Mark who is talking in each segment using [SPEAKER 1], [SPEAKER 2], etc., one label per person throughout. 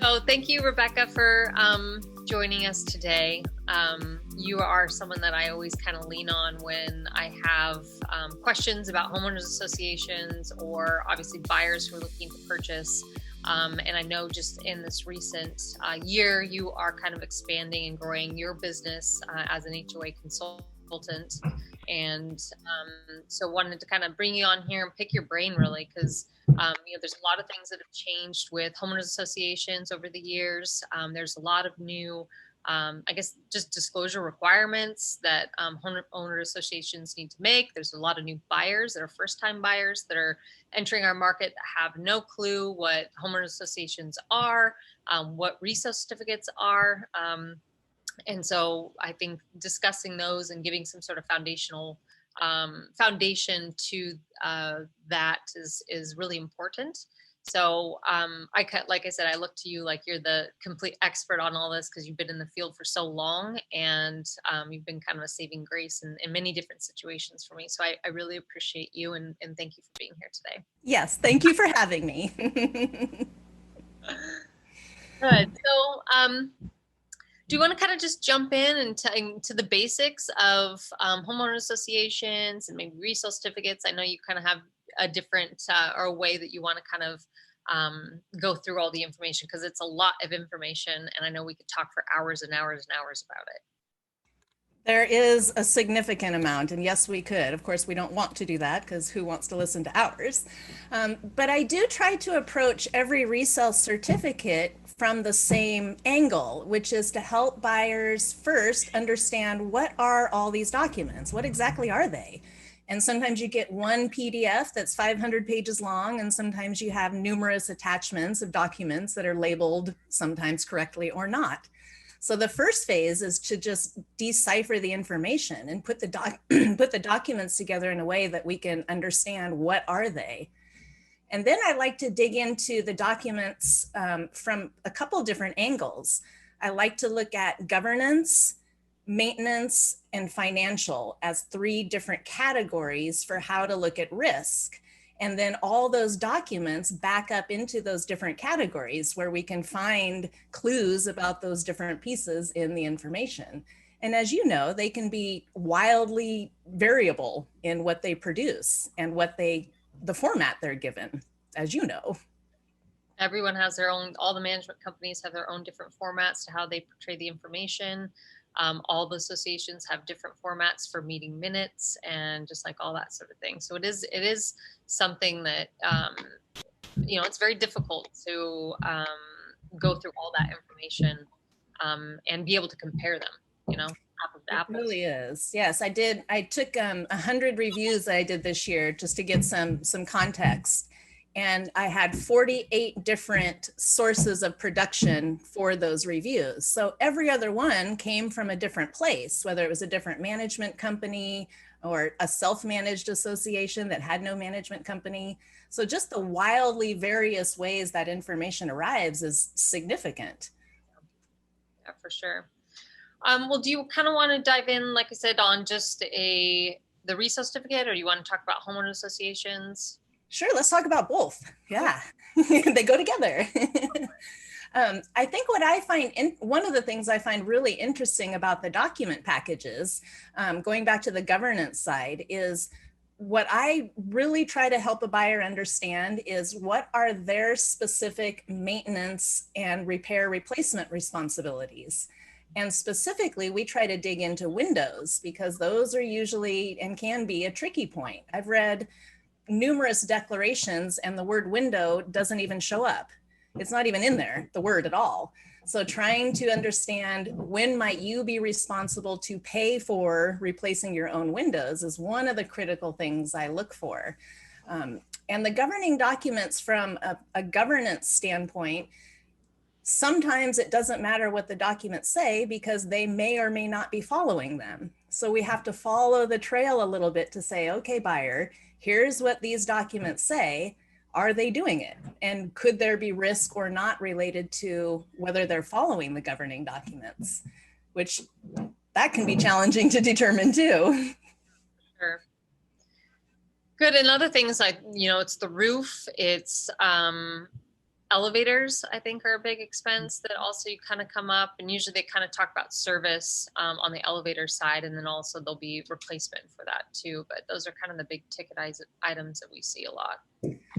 [SPEAKER 1] So thank you, Rebekah, for joining us today. You are someone that I always kind of lean on when I have questions about homeowners associations or obviously buyers who are looking to purchase. And I know just in this recent year, you are kind of expanding and growing your business as an HOA consultant. And so wanted to kind of bring you on here and pick your brain really, because there's a lot of things that have changed with homeowners associations over the years. There's a lot of new, I guess, just disclosure requirements that homeowner associations need to make. There's a lot of new buyers that are first-time buyers that are entering our market that have no clue what homeowner associations are, what resale certificates are. And so I think discussing those and giving some sort of foundation to that is really important. So like I said, I look to you like you're the complete expert on all this because you've been in the field for so long, and you've been kind of a saving grace in many different situations for me. So I really appreciate you and thank you for being here today.
[SPEAKER 2] Yes, thank you for having me.
[SPEAKER 1] Good. So do you want to kind of just jump in into the basics of homeowner associations and maybe resale certificates? I know you kind of have a different or a way that you want to kind of go through all the information because it's a lot of information, and I know we could talk for hours and hours and hours about it.
[SPEAKER 2] There is a significant amount, and yes, we could. Of course, we don't want to do that because who wants to listen to ours? But I do try to approach every resale certificate from the same angle, which is to help buyers first understand what are all these documents? What exactly are they? And sometimes you get one PDF that's 500 pages long, and sometimes you have numerous attachments of documents that are labeled sometimes correctly or not. So the first phase is to just decipher the information and put the documents together in a way that we can understand what are they. And then I like to dig into the documents from a couple different angles. I like to look at governance, maintenance, and financial as three different categories for how to look at risk. And then all those documents back up into those different categories where we can find clues about those different pieces in the information. And as you know, they can be wildly variable in what they produce and the format they're given, as you know.
[SPEAKER 1] Everyone has their own, all the management companies have their own different formats to how they portray the information. All the associations have different formats for meeting minutes and just like all that sort of thing. So it is something that, it's very difficult to go through all that information and be able to compare them, apples to apples.
[SPEAKER 2] It really is. Yes, I did. I took 100 reviews that I did this year just to get some context. And I had 48 different sources of production for those reviews. So every other one came from a different place, whether it was a different management company or a self-managed association that had no management company. So just the wildly various ways that information arrives is significant.
[SPEAKER 1] Yeah, for sure. Well, do you kind of want to dive in, like I said, on just the resale certificate, or do you want to talk about homeowner associations?
[SPEAKER 2] Sure, let's talk about both. Yeah, they go together. I think what I find, one of the things I find really interesting about the document packages, going back to the governance side, is what I really try to help a buyer understand is what are their specific maintenance and repair replacement responsibilities. And specifically, we try to dig into windows because those are usually and can be a tricky point. I've read numerous declarations and the word window doesn't even show up. It's not even in there, the word at all. So trying to understand when might you be responsible to pay for replacing your own windows is one of the critical things I look for. And the governing documents from a governance standpoint, sometimes it doesn't matter what the documents say because they may or may not be following them. So we have to follow the trail a little bit to say, okay, buyer, here's what these documents say. Are they doing it? And could there be risk or not related to whether they're following the governing documents, which that can be challenging to determine too.
[SPEAKER 1] Sure. Good. And other things like, it's the roof, it's Elevators, I think, are a big expense that also you kind of come up, and usually they kind of talk about service on the elevator side, and then also there'll be replacement for that too. But those are kind of the big ticket items that we see a lot.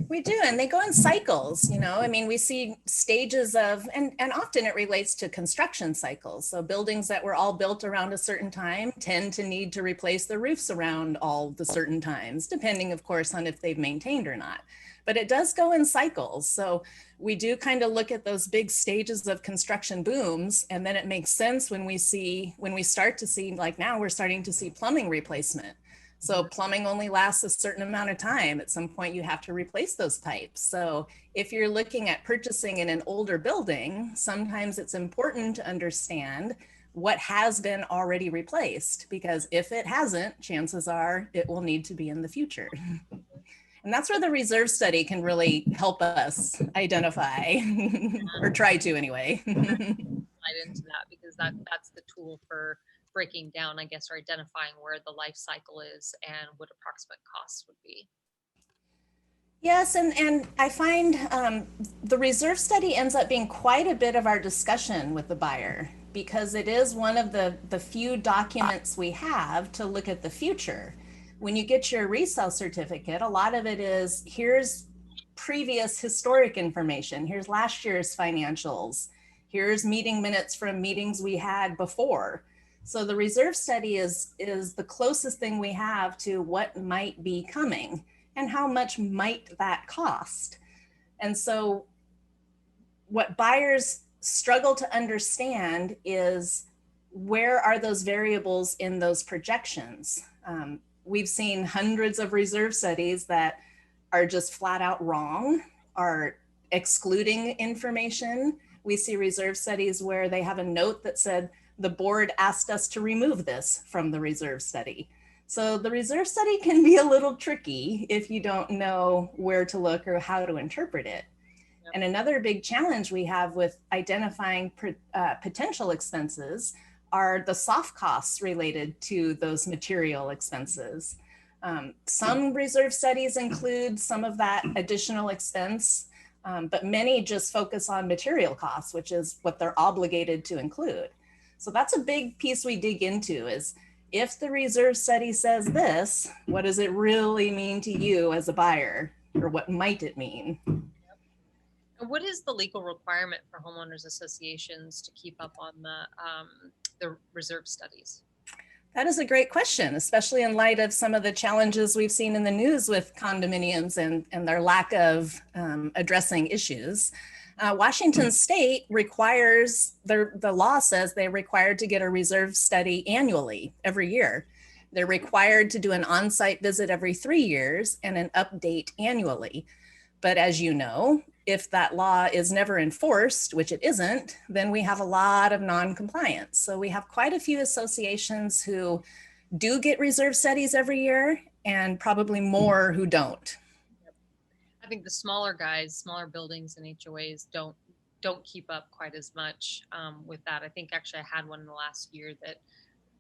[SPEAKER 2] We do, and they go in cycles, you know. I mean, we see stages of, and often it relates to construction cycles. So buildings that were all built around a certain time tend to need to replace the roofs around all the certain times, depending, of course, on if they've maintained or not. But it does go in cycles. So we do kind of look at those big stages of construction booms, and then it makes sense when we start to see, like now we're starting to see plumbing replacement. So plumbing only lasts a certain amount of time. At some point you have to replace those pipes. So if you're looking at purchasing in an older building, sometimes it's important to understand what has been already replaced, because if it hasn't, chances are it will need to be in the future. And that's where the reserve study can really help us identify or try to anyway.
[SPEAKER 1] Right into that, because that's the tool for breaking down, I guess, or identifying where the life cycle is and what approximate costs would be.
[SPEAKER 2] Yes, and I find the reserve study ends up being quite a bit of our discussion with the buyer, because it is one of the few documents we have to look at the future. When you get your resale certificate, a lot of it is, here's previous historic information, here's last year's financials, here's meeting minutes from meetings we had before. So the reserve study is the closest thing we have to what might be coming and how much might that cost. And so what buyers struggle to understand is, where are those variables in those projections? We've seen hundreds of reserve studies that are just flat out wrong, are excluding information. We see reserve studies where they have a note that said, the board asked us to remove this from the reserve study. So the reserve study can be a little tricky if you don't know where to look or how to interpret it. Yep. And another big challenge we have with identifying potential expenses are the soft costs related to those material expenses. Some reserve studies include some of that additional expense, but many just focus on material costs, which is what they're obligated to include. So that's a big piece we dig into, is if the reserve study says this, what does it really mean to you as a buyer, or what might it mean?
[SPEAKER 1] And what is the legal requirement for homeowners associations to keep up on the reserve studies?
[SPEAKER 2] That is a great question, especially in light of some of the challenges we've seen in the news with condominiums and their lack of addressing issues. Washington State requires, the law says they're required to get a reserve study annually, every year. They're required to do an on-site visit every 3 years and an update annually. But as you know, if that law is never enforced, which it isn't, then we have a lot of non-compliance. So we have quite a few associations who do get reserve studies every year, and probably more who don't.
[SPEAKER 1] I think the smaller guys, smaller buildings and HOAs don't keep up quite as much with that. I think actually I had one in the last year that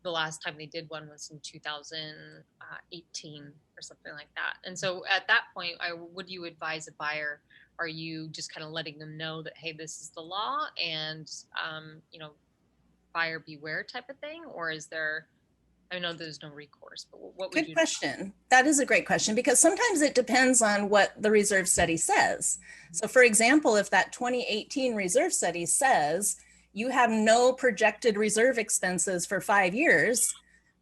[SPEAKER 1] the last time they did one was in 2018 or something like that. And so at that point, would you advise a buyer? Are you just kind of letting them know that, hey, this is the law and, buyer beware type of thing? Or is there, I know there's no recourse, but what would you do?
[SPEAKER 2] Good question. That is a great question, because sometimes it depends on what the reserve study says. So for example, if that 2018 reserve study says you have no projected reserve expenses for 5 years,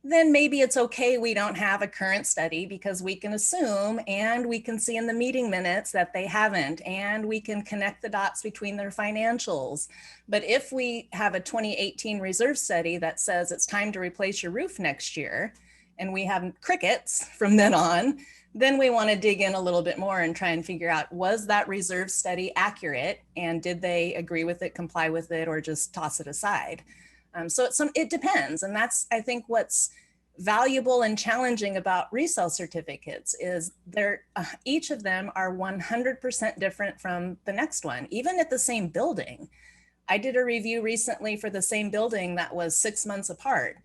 [SPEAKER 2] then maybe it's okay we don't have a current study, because we can assume and we can see in the meeting minutes that they haven't, and we can connect the dots between their financials. But if we have a 2018 reserve study that says it's time to replace your roof next year, and we have crickets from then on, then we want to dig in a little bit more and try and figure out, was that reserve study accurate, and did they agree with it, comply with it, or just toss it aside? So it depends. And that's, I think, what's valuable and challenging about resale certificates is each of them are 100% different from the next one, even at the same building. I did a review recently for the same building that was 6 months apart,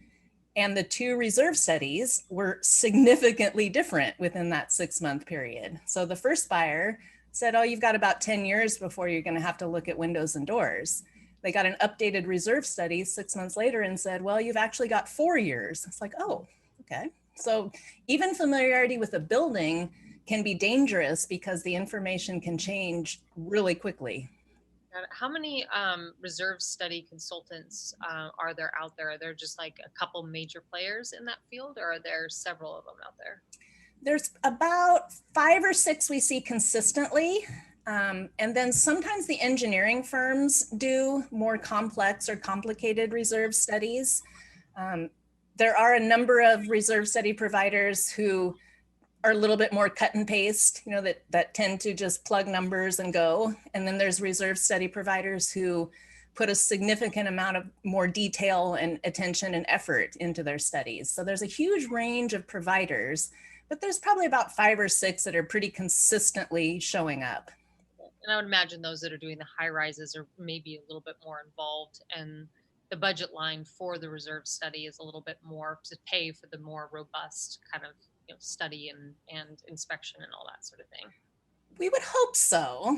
[SPEAKER 2] and the two reserve studies were significantly different within that 6-month period. So the first buyer said, oh, you've got about 10 years before you're going to have to look at windows and doors. They got an updated reserve study 6 months later and said, well, you've actually got 4 years. It's like, oh, okay. So even familiarity with a building can be dangerous because the information can change really quickly.
[SPEAKER 1] How many reserve study consultants are there out there? Are there just like a couple major players in that field, or are there several of them out there?
[SPEAKER 2] There's about 5 or 6 we see consistently. And then sometimes the engineering firms do more complex or complicated reserve studies. There are a number of reserve study providers who are a little bit more cut and paste, you know, that tend to just plug numbers and go. And then there's reserve study providers who put a significant amount of more detail and attention and effort into their studies. So there's a huge range of providers, but there's probably about 5 or 6 that are pretty consistently showing up.
[SPEAKER 1] And I would imagine those that are doing the high rises are maybe a little bit more involved, and the budget line for the reserve study is a little bit more to pay for the more robust kind of study and inspection and all that sort of thing.
[SPEAKER 2] We would hope so.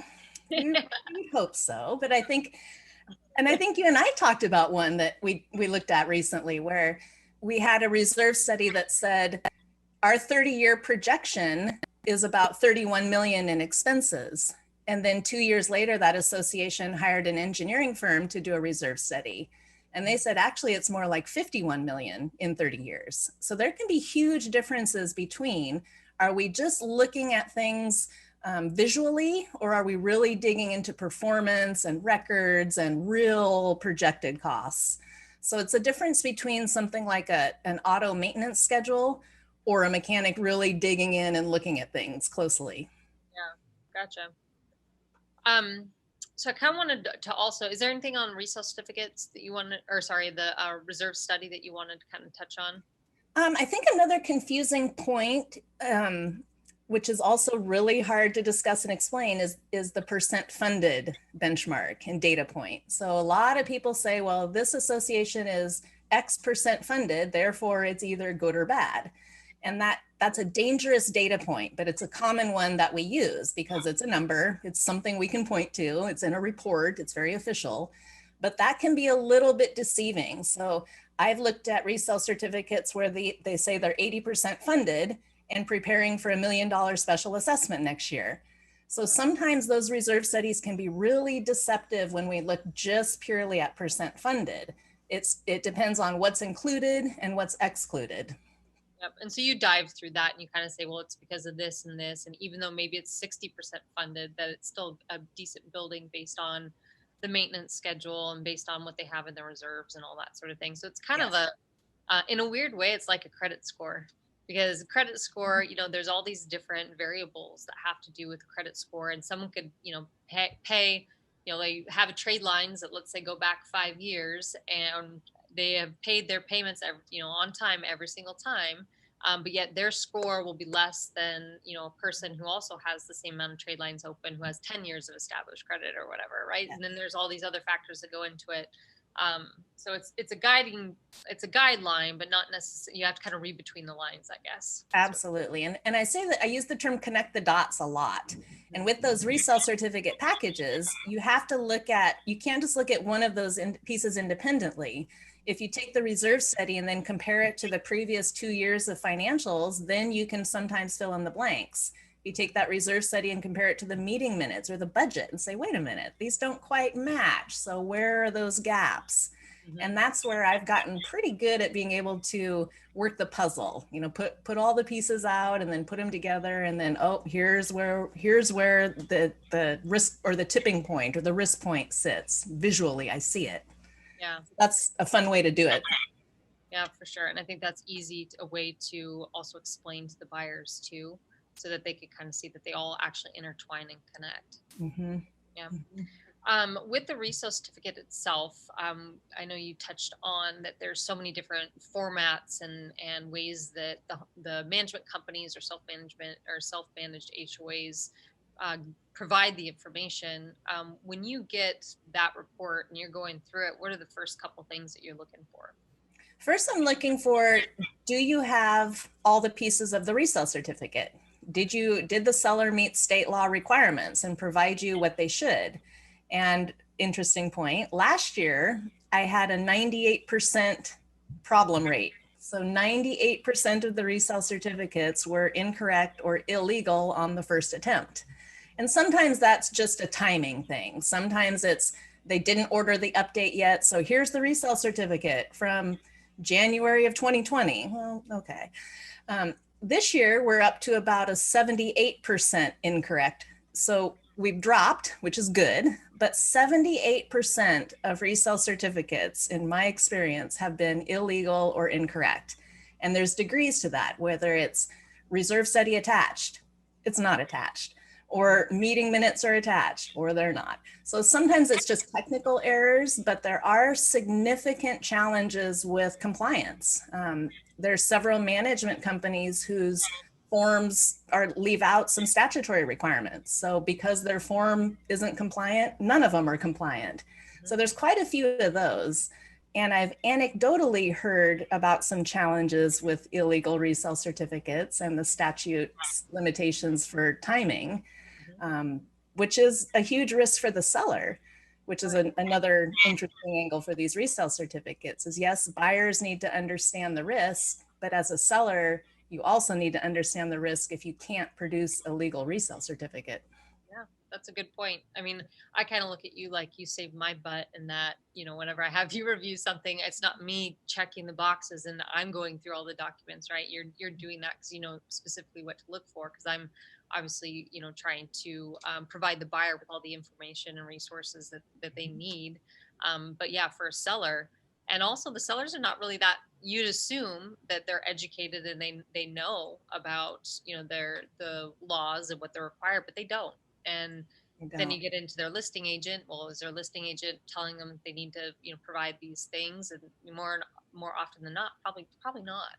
[SPEAKER 2] We hope so, but I think you and I talked about one that we looked at recently where we had a reserve study that said our 30-year projection is about 31 million in expenses. And then 2 years later, that association hired an engineering firm to do a reserve study. And they said, actually, it's more like 51 million in 30 years. So there can be huge differences between, are we just looking at things visually, or are we really digging into performance and records and real projected costs? So it's a difference between something like an auto maintenance schedule or a mechanic really digging in and looking at things closely.
[SPEAKER 1] Yeah, gotcha. So I kind of wanted to also, is there anything on resale certificates that you wanted, or sorry, the reserve study that you wanted to kind of touch on?
[SPEAKER 2] I think another confusing point, which is also really hard to discuss and explain, is the percent funded benchmark and data point. So a lot of people say, well, this association is X percent funded, therefore it's either good or bad. And that's a dangerous data point, but it's a common one that we use because it's a number, it's something we can point to, it's in a report, it's very official, but that can be a little bit deceiving. So I've looked at resale certificates where they say they're 80% funded and preparing for $1 million special assessment next year. So sometimes those reserve studies can be really deceptive when we look just purely at percent funded. It depends on what's included and what's excluded.
[SPEAKER 1] Yep. And so you dive through that and you kind of say, well, it's because of this and this. And even though maybe it's 60% funded, that it's still a decent building based on the maintenance schedule and based on what they have in their reserves and all that sort of thing. So it's kind of in a weird way, it's like a credit score, because credit score, there's all these different variables that have to do with the credit score. And someone could, pay, they have trade lines that, let's say, go back 5 years and they have paid their payments, on time every single time. But yet their score will be less than, a person who also has the same amount of trade lines open, who has 10 years of established credit or whatever, right? Yeah. And then there's all these other factors that go into it. So it's a guideline, but not necessarily, you have to kind of read between the lines, I guess.
[SPEAKER 2] Absolutely. And I say that I use the term connect the dots a lot. And with those resale certificate packages, you have to you can't just look at one of those pieces independently. If you take the reserve study and then compare it to the previous 2 years of financials, then you can sometimes fill in the blanks. You take that reserve study and compare it to the meeting minutes or the budget and say, wait a minute, these don't quite match. So where are those gaps? Mm-hmm. And that's where I've gotten pretty good at being able to work the puzzle, put all the pieces out and then put them together. And then, here's where the risk or the tipping point or the risk point sits. Visually, I see it.
[SPEAKER 1] Yeah.
[SPEAKER 2] That's a fun way to do it.
[SPEAKER 1] Yeah, for sure. And I think that's a way to also explain to the buyers too, so that they could kind of see that they all actually intertwine and connect. Mm-hmm. Yeah. Mm-hmm. With the resale certificate itself, I know you touched on that there's so many different formats and ways that the management companies or self-managed HOAs provide the information. When you get that report and you're going through it, what are the first couple things that you're looking for?
[SPEAKER 2] First, I'm looking for, do you have all the pieces of the resale certificate? Did the seller meet state law requirements and provide you what they should? And interesting point, last year I had a 98% problem rate. So 98% of the resale certificates were incorrect or illegal on the first attempt. And sometimes that's just a timing thing. Sometimes it's they didn't order the update yet. So here's the resale certificate from January of 2020. Well, okay. This year, we're up to about a 78% incorrect. So we've dropped, which is good, but 78% of resale certificates, in my experience, have been illegal or incorrect. And there's degrees to that, whether it's reserve study attached, it's not attached, or meeting minutes are attached, or they're not. So sometimes it's just technical errors, but there are significant challenges with compliance. There's several management companies whose forms leave out some statutory requirements. So because their form isn't compliant, none of them are compliant. So there's quite a few of those. And I've anecdotally heard about some challenges with illegal resale certificates and the statute's limitations for timing, which is a huge risk for the seller, which is another interesting angle for these resale certificates is yes, buyers need to understand the risk, but as a seller, you also need to understand the risk if you can't produce a legal resale certificate.
[SPEAKER 1] Yeah, that's a good point. I mean, I kind of look at you like you saved my butt in that, you know, whenever I have you review something, it's not me checking the boxes and I'm going through all the documents, right? You're doing that because you know specifically what to look for, because I'm obviously, you know, trying to provide the buyer with all the information and resources that they need. But yeah, for a seller, and also the sellers are not really that, you'd assume that they're educated and they know about, you know, the laws and what they're required, but they don't. And then you get into their listing agent. Well, is their listing agent telling them they need to, you know, provide these things? And more often than not, probably not.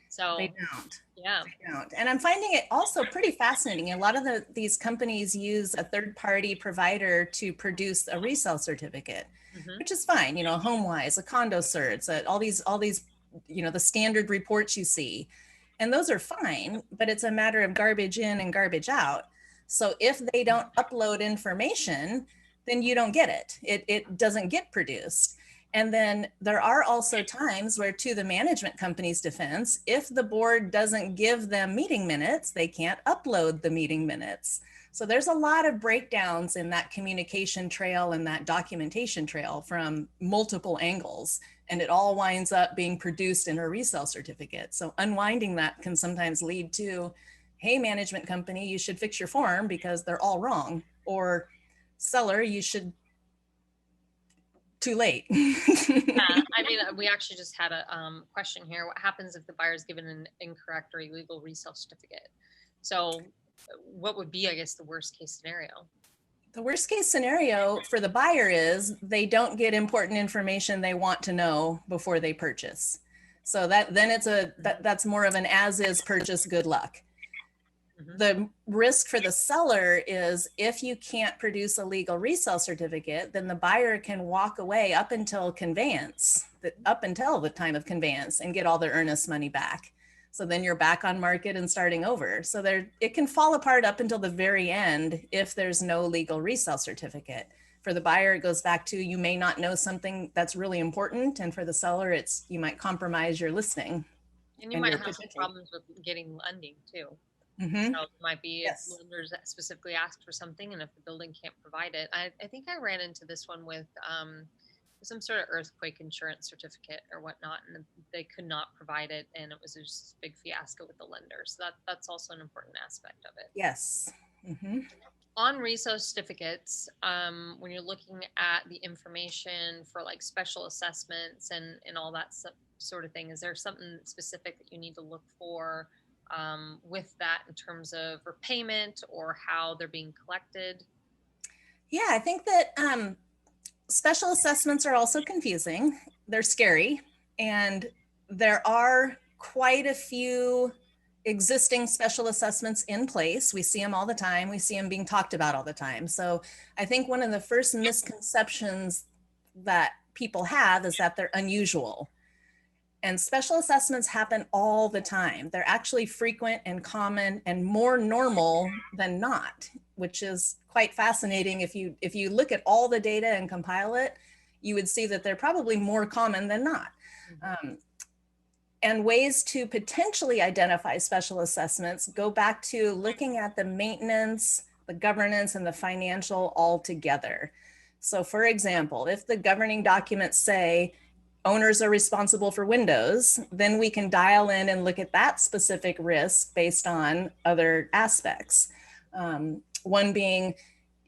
[SPEAKER 1] So
[SPEAKER 2] they don't.
[SPEAKER 1] Yeah,
[SPEAKER 2] they don't. And I'm finding it also pretty fascinating. A lot of these companies use a third-party provider to produce a resale certificate, which is fine. You know, HomeWise, a Condo certs, all these, you know, the standard reports you see, and those are fine. But it's a matter of garbage in and garbage out. So if they don't upload information, then you don't get it. It doesn't get produced. And then there are also times where, to the management company's defense, if the board doesn't give them meeting minutes, they can't upload the meeting minutes. So there's a lot of breakdowns in that communication trail and that documentation trail from multiple angles. And it all winds up being produced in a resale certificate. So unwinding that can sometimes lead to, hey, management company, you should fix your form because they're all wrong. Or seller, you should, too late.
[SPEAKER 1] I mean, we actually just had a question here. What happens if the buyer is given an incorrect or illegal resale certificate? So what would be, I guess, the worst case scenario?
[SPEAKER 2] The worst case scenario for the buyer is they don't get important information they want to know before they purchase. So that's more of an as is purchase, good luck. The risk for the seller is if you can't produce a legal resale certificate, then the buyer can walk away up until conveyance, up until the time of conveyance, and get all their earnest money back. So then you're back on market and starting over. So it can fall apart up until the very end if there's no legal resale certificate. For the buyer, it goes back to you may not know something that's really important, and for the seller, you might compromise your listing.
[SPEAKER 1] And you might have some problems with getting lending too. So it might be if lenders specifically asked for something and if the building can't provide it. I think I ran into this one with some sort of earthquake insurance certificate or whatnot, and they could not provide it, and it was just a big fiasco with the lender. So that's also an important aspect of it.
[SPEAKER 2] Yes.
[SPEAKER 1] On resale certificates, when you're looking at the information for like special assessments and all that sort of thing, is there something specific that you need to look for with that in terms of repayment or how they're being collected?
[SPEAKER 2] Yeah, I think that special assessments are also confusing. They're scary, and there are quite a few existing special assessments in place. We see them all the time. We see them being talked about all the time. So I think one of the first misconceptions that people have is that they're unusual. And special assessments happen all the time. They're actually frequent and common and more normal than not, which is quite fascinating. If you look at all the data and compile it, you would see that they're probably more common than not. And ways to potentially identify special assessments go back to looking at the maintenance, the governance, and the financial all together. So for example, if the governing documents say owners are responsible for windows, then we can dial in and look at that specific risk based on other aspects. One being,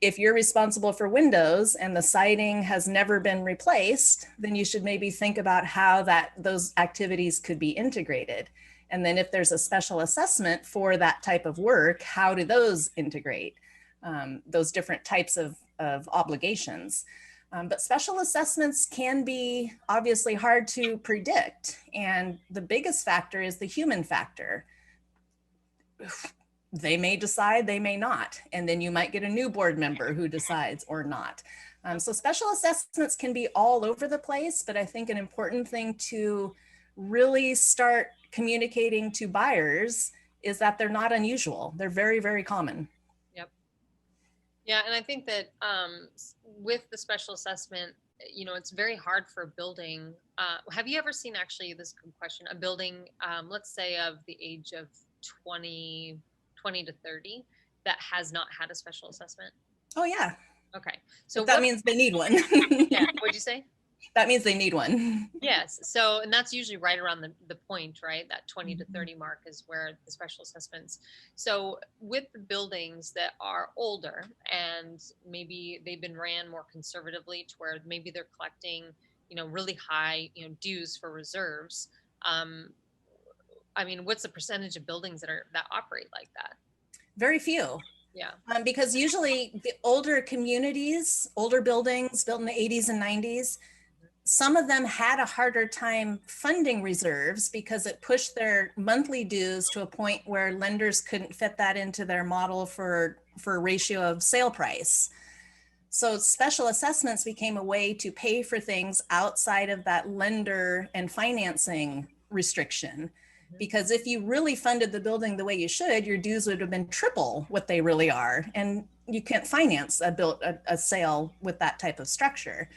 [SPEAKER 2] if you're responsible for windows and the siding has never been replaced, then you should maybe think about how those activities could be integrated. And then if there's a special assessment for that type of work, how do those integrate those different types of obligations? But special assessments can be obviously hard to predict. And the biggest factor is the human factor. They may decide, they may not. And then you might get a new board member who decides or not. So special assessments can be all over the place, but I think an important thing to really start communicating to buyers is that they're not unusual. They're very, very common.
[SPEAKER 1] Yeah, and I think that with the special assessment, it's very hard for a building. Have you ever seen, actually, this good question, a building, let's say of the age of 20 to 30 that has not had a special assessment?
[SPEAKER 2] Oh, yeah.
[SPEAKER 1] Okay. So
[SPEAKER 2] that means they need one.
[SPEAKER 1] Yeah. What'd you say?
[SPEAKER 2] That means they need one.
[SPEAKER 1] Yes. So, and that's usually right around the point, right? That 20 to 30 mark is where the special assessments. So with the buildings that are older and maybe they've been ran more conservatively to where maybe they're collecting, really high, dues for reserves. I mean, what's the percentage of buildings that operate like that?
[SPEAKER 2] Very few.
[SPEAKER 1] Yeah.
[SPEAKER 2] Because usually the older communities, older buildings built in the 80s and 90s, some of them had a harder time funding reserves because it pushed their monthly dues to a point where lenders couldn't fit that into their model for a ratio of sale price. So special assessments became a way to pay for things outside of that lender and financing restriction. Because if you really funded the building the way you should, your dues would have been triple what they really are. And you can't finance a sale with that type of structure.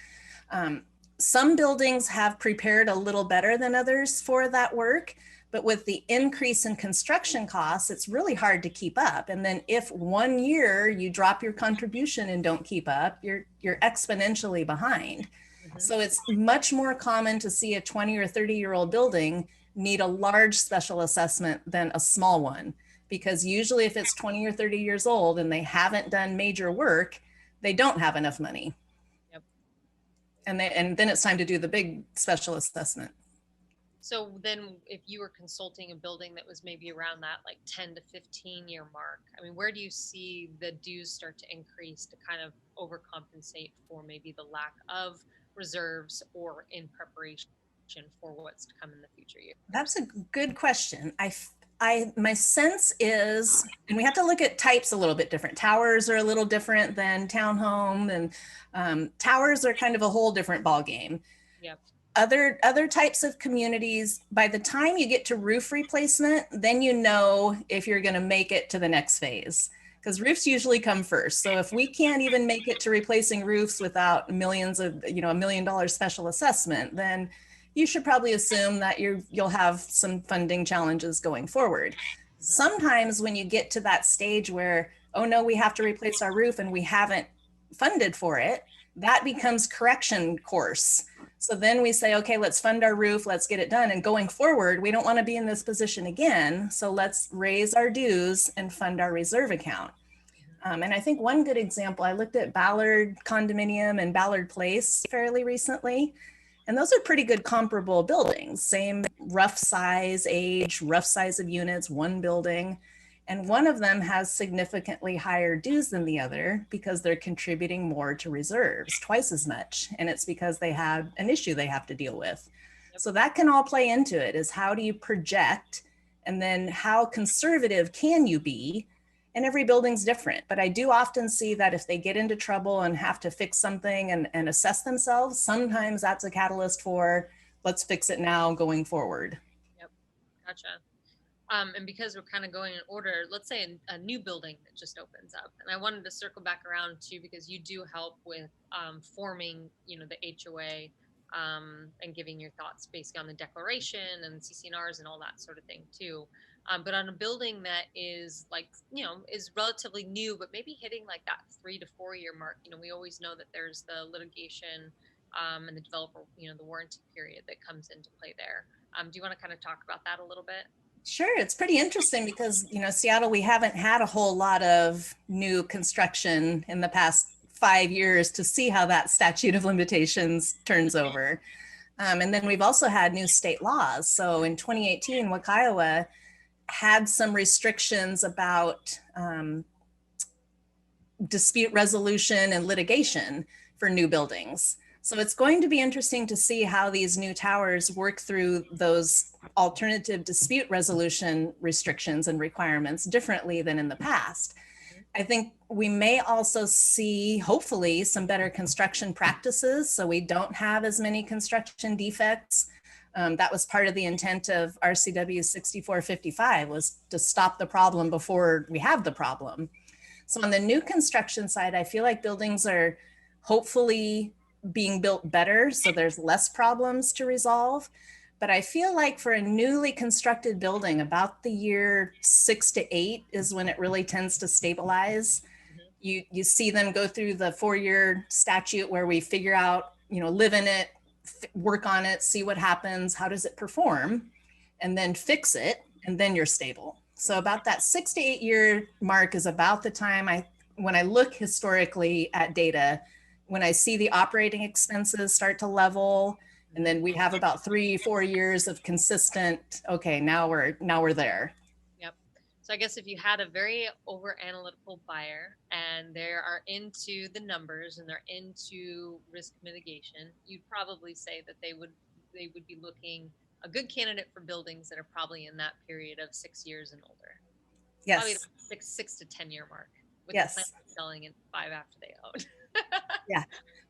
[SPEAKER 2] Some buildings have prepared a little better than others for that work, but with the increase in construction costs, it's really hard to keep up. And then if 1 year you drop your contribution and don't keep up, you're exponentially behind. So it's much more common to see a 20 or 30-year-old building need a large special assessment than a small one, because usually if it's 20 or 30 years old and they haven't done major work, they don't have enough money.
[SPEAKER 1] Yep.
[SPEAKER 2] And then it's time to do the big special assessment.
[SPEAKER 1] So then if you were consulting a building that was maybe around that like 10 to 15 year mark, I mean, where do you see the dues start to increase to kind of overcompensate for maybe the lack of reserves or in preparation for what's to come in the future years?
[SPEAKER 2] That's a good question. My sense is, and we have to look at types a little bit different. Towers are a little different than townhome, and towers are kind of a whole different ballgame.
[SPEAKER 1] Yep.
[SPEAKER 2] Other types of communities, by the time you get to roof replacement, then you know if you're going to make it to the next phase, because roofs usually come first. So if we can't even make it to replacing roofs without millions of, $1 million special assessment, then you should probably assume that you'll have some funding challenges going forward. Sometimes when you get to that stage where, oh no, we have to replace our roof and we haven't funded for it, that becomes correction course. So then we say, okay, let's fund our roof, let's get it done. And going forward, we don't want to be in this position again. So let's raise our dues and fund our reserve account. And I think one good example, I looked at Ballard Condominium and Ballard Place fairly recently. And those are pretty good comparable buildings, same rough size, age, rough size of units, one building. And one of them has significantly higher dues than the other because they're contributing more to reserves, twice as much. And it's because they have an issue they have to deal with. Yep. So that can all play into it, is how do you project, and then how conservative can you be? And every building's different, but I do often see that if they get into trouble and have to fix something and assess themselves, sometimes that's a catalyst for, let's fix it now going forward.
[SPEAKER 1] Yep. Gotcha. And because we're kind of going in order, let's say a new building that just opens up. And I wanted to circle back around too, because you do help with forming, the HOA and giving your thoughts based on the declaration and CCNRs and all that sort of thing too. But on a building that is is relatively new, but maybe hitting like that 3 to 4 year mark, we always know that there's the litigation and the developer, the warranty period that comes into play there. Do you want to kind of talk about that a little bit?
[SPEAKER 2] Sure, it's pretty interesting because, Seattle, we haven't had a whole lot of new construction in the past 5 years to see how that statute of limitations turns over. And then we've also had new state laws. So in 2018, Wakaiowa had some restrictions about dispute resolution and litigation for new buildings. So it's going to be interesting to see how these new towers work through those alternative dispute resolution restrictions and requirements differently than in the past. I think we may also see, hopefully, some better construction practices so we don't have as many construction defects. That was part of the intent of RCW 6455, was to stop the problem before we have the problem. So on the new construction side, I feel like buildings are hopefully being built better, so there's less problems to resolve. But I feel like for a newly constructed building, about the year 6 to 8 is when it really tends to stabilize. You see them go through the 4-year statute where we figure out, live in it, work on it, see what happens, how does it perform, and then fix it, and then you're stable. So about that 6 to 8 year mark is about the time when I look historically at data, when I see the operating expenses start to level, and then we have about 3-4 years of consistent, okay, now we're there.
[SPEAKER 1] Yep. So I guess if you had a very over analytical buyer and they are into the numbers and they're into risk mitigation, you'd probably say that they would be looking a good candidate for buildings that are probably in that period of 6 years and older.
[SPEAKER 2] Yes.
[SPEAKER 1] Probably 6 to 10 year mark. With
[SPEAKER 2] yes.
[SPEAKER 1] The plan of selling in 5 after they own.
[SPEAKER 2] Yeah.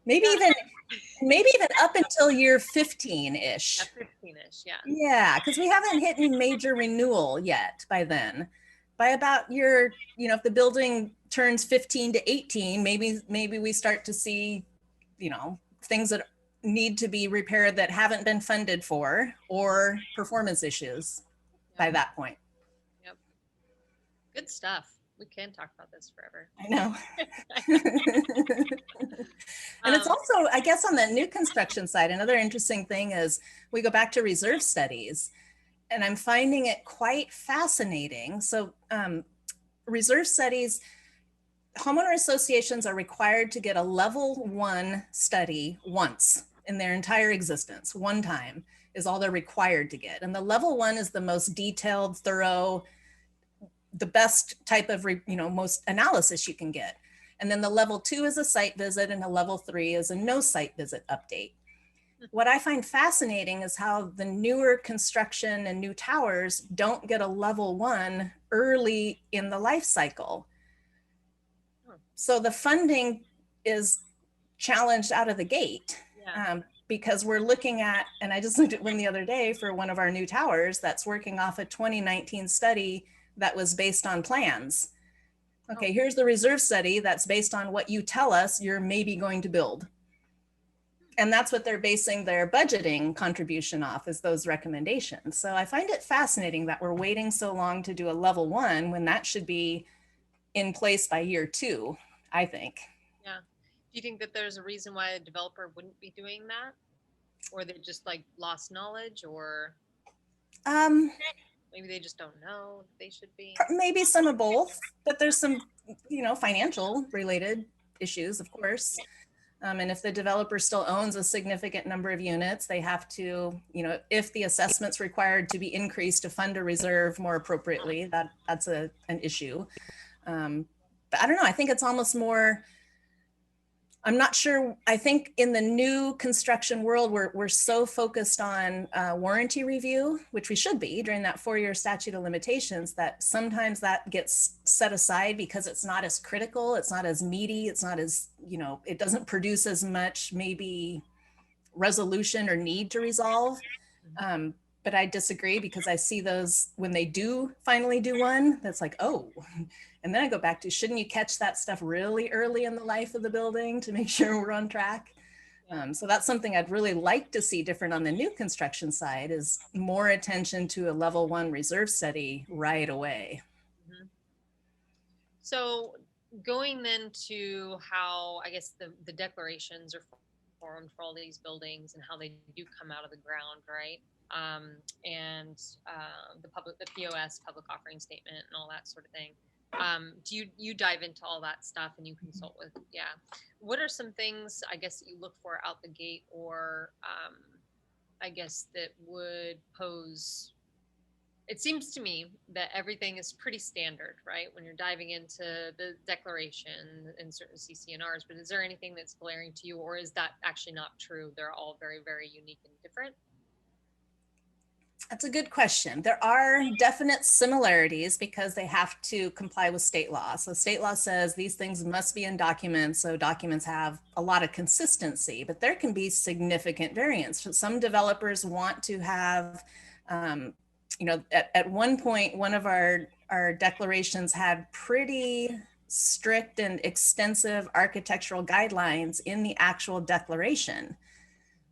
[SPEAKER 2] Maybe even up until year 15-ish.
[SPEAKER 1] Yeah, 15-ish, yeah.
[SPEAKER 2] Yeah, because we haven't hit any major renewal yet by then. By about year, if the building turns 15 to 18, maybe we start to see, things that need to be repaired that haven't been funded for, or performance issues by that point.
[SPEAKER 1] Yep. Good stuff. We can talk about this forever.
[SPEAKER 2] I know. And it's also, I guess, on the new construction side, another interesting thing is we go back to reserve studies, and I'm finding it quite fascinating. So reserve studies, homeowner associations are required to get a level 1 study once in their entire existence. One time is all they're required to get. And the level 1 is the most detailed, thorough, the best type of, most analysis you can get. And then the level 2 is a site visit, and a level 3 is a no site visit update. What I find fascinating is how the newer construction and new towers don't get a level 1 early in the life cycle. So the funding is challenged out of the gate.
[SPEAKER 1] Yeah.
[SPEAKER 2] Because we're looking at, and I just looked at one the other day for one of our new towers that's working off a 2019 study that was based on plans. Okay, here's the reserve study that's based on what you tell us you're maybe going to build. And that's what they're basing their budgeting contribution off, is those recommendations. So I find it fascinating that we're waiting so long to do a level 1 when that should be in place by year 2, I think.
[SPEAKER 1] Yeah. Do you think that there's a reason why a developer wouldn't be doing that? Or they just lost knowledge, or maybe they just don't know they should be?
[SPEAKER 2] Maybe some of both, but there's some, financial related issues, of course. And if the developer still owns a significant number of units, they have to, if the assessment's required to be increased to fund a reserve more appropriately, that's an issue. But I don't know, I think it's almost more, I'm not sure. I think in the new construction world, we're so focused on warranty review, which we should be during that 4-year statute of limitations, that sometimes that gets set aside because it's not as critical, it's not as meaty, it's not as, it doesn't produce as much maybe resolution or need to resolve.
[SPEAKER 1] Mhm.
[SPEAKER 2] But I disagree, because I see those when they do finally do one, that's like, oh, and then I go back to, shouldn't you catch that stuff really early in the life of the building to make sure we're on track?
[SPEAKER 1] Yeah.
[SPEAKER 2] So that's something I'd really like to see different on the new construction side, is more attention to a level 1 reserve study right away.
[SPEAKER 1] Mhm. So going then to how I guess the declarations are formed for all these buildings and how they do come out of the ground, right? And the POS, public offering statement, and all that sort of thing. Do you dive into all that stuff and you consult with? Yeah. What are some things I guess that you look for out the gate, or I guess that would pose, it seems to me that everything is pretty standard, right? When you're diving into the declaration and certain CCNRs, but is there anything that's glaring to you, or is that actually not true? They're all very, very unique and different.
[SPEAKER 2] That's a good question. There are definite similarities because they have to comply with state law. So state law says these things must be in documents. So documents have a lot of consistency, but there can be significant variance. Some developers want to have, at one point, one of our declarations had pretty strict and extensive architectural guidelines in the actual declaration,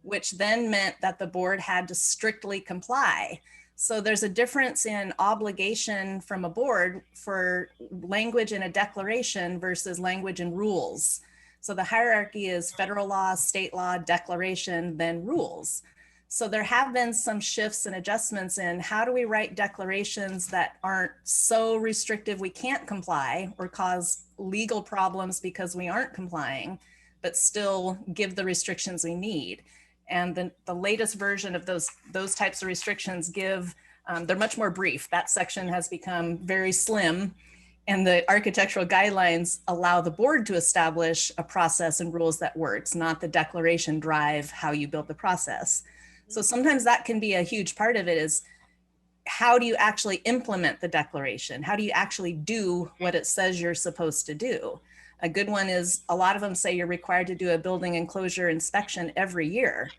[SPEAKER 2] which then meant that the board had to strictly comply. So there's a difference in obligation from a board for language in a declaration versus language in rules. So the hierarchy is federal law, state law, declaration, then rules. So there have been some shifts and adjustments in how do we write declarations that aren't so restrictive we can't comply or cause legal problems because we aren't complying, but still give the restrictions we need. And the latest version of those types of restrictions give, they're much more brief. That section has become very slim, and the architectural guidelines allow the board to establish a process and rules that works, not the declaration drive how you build the process. So sometimes that can be a huge part of it, is how do you actually implement the declaration? How do you actually do what it says you're supposed to do? A good one is, a lot of them say you're required to do a building enclosure inspection every year.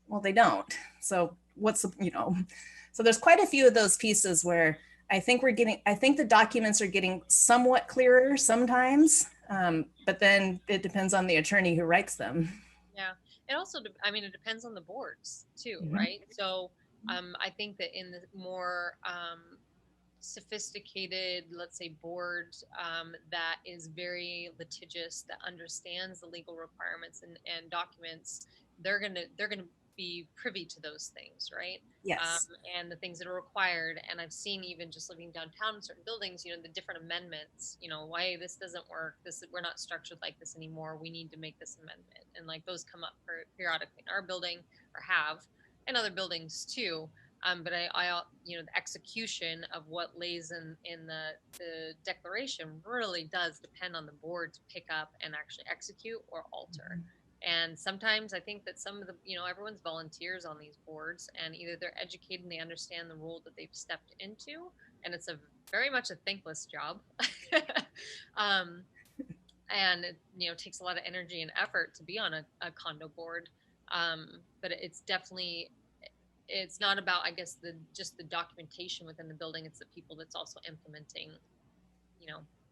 [SPEAKER 2] Well, they don't. So so there's quite a few of those pieces where I think the documents are getting somewhat clearer sometimes, but then it depends on the attorney who writes them.
[SPEAKER 1] Yeah. It also, I mean, it depends on the boards too,
[SPEAKER 2] Mhm.
[SPEAKER 1] right? So I think that in the more sophisticated, let's say, board that is very litigious, that understands the legal requirements and documents, they're gonna be privy to those things, right?
[SPEAKER 2] Yes.
[SPEAKER 1] And the things that are required. And I've seen, even just living downtown in certain buildings, the different amendments. Why this doesn't work. We're not structured like this anymore. We need to make this amendment, and like those come up periodically in our building, or have, and other buildings too. But the execution of what lays in the declaration really does depend on the board to pick up and actually execute or alter. And sometimes I think that some of everyone's volunteers on these boards, and either they're educated and they understand the role that they've stepped into, and it's a very much a thankless job. um, and it takes a lot of energy and effort to be on a condo board. But it's not about, I guess, just the documentation within the building. It's the people that's also implementing,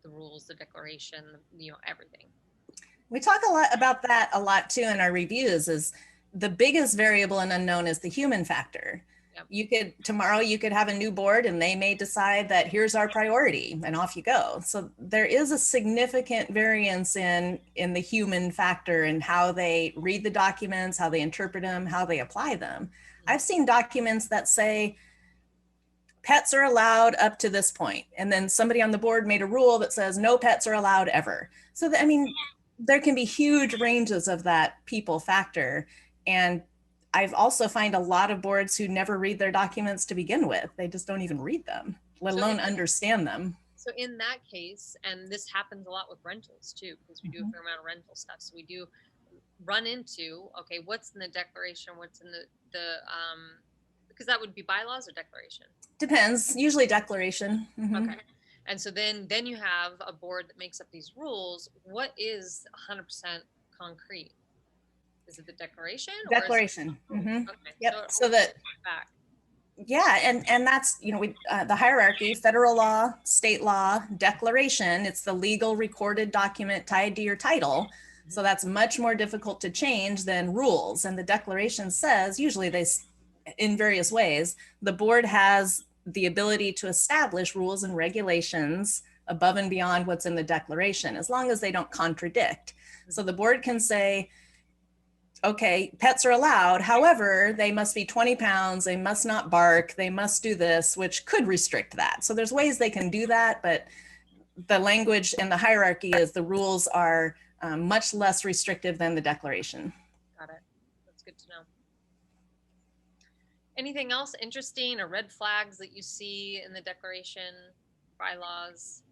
[SPEAKER 1] the rules, the declaration, everything.
[SPEAKER 2] We talk a lot about that a lot too in our reviews, is the biggest variable and unknown is the human factor.
[SPEAKER 1] Yep.
[SPEAKER 2] Tomorrow you could have a new board and they may decide that here's our priority and off you go. So there is a significant variance in the human factor and how they read the documents, how they interpret them, how they apply them. I've seen documents that say pets are allowed up to this point, and then somebody on the board made a rule that says no pets are allowed ever. So there can be huge ranges of that people factor. And I've also find a lot of boards who never read their documents to begin with. They just don't even read them, let alone understand them.
[SPEAKER 1] So in that case, and this happens a lot with rentals too, because we do a fair amount of rental stuff. So we do run into, okay, what's in the declaration, what's in because that would be bylaws or declaration?
[SPEAKER 2] Depends, usually declaration. Mm-hmm.
[SPEAKER 1] Okay. And so then you have a board that makes up these rules. What is 100% concrete? Is it the declaration?
[SPEAKER 2] Declaration.
[SPEAKER 1] Or is it, okay.
[SPEAKER 2] Yep. So that,
[SPEAKER 1] back.
[SPEAKER 2] yeah, and that's, you know, the hierarchy: federal law, state law, declaration. It's the legal recorded document tied to your title. So that's much more difficult to change than rules. And the declaration says, usually in various ways, the board has the ability to establish rules and regulations above and beyond what's in the declaration, as long as they don't contradict. So the board can say, okay, pets are allowed. However, they must be 20 pounds. They must not bark. They must do this, which could restrict that. So there's ways they can do that, but the language and the hierarchy is the rules are much less restrictive than the declaration.
[SPEAKER 1] Got it. That's good to know. Anything else interesting or red flags that you see in the declaration, bylaws?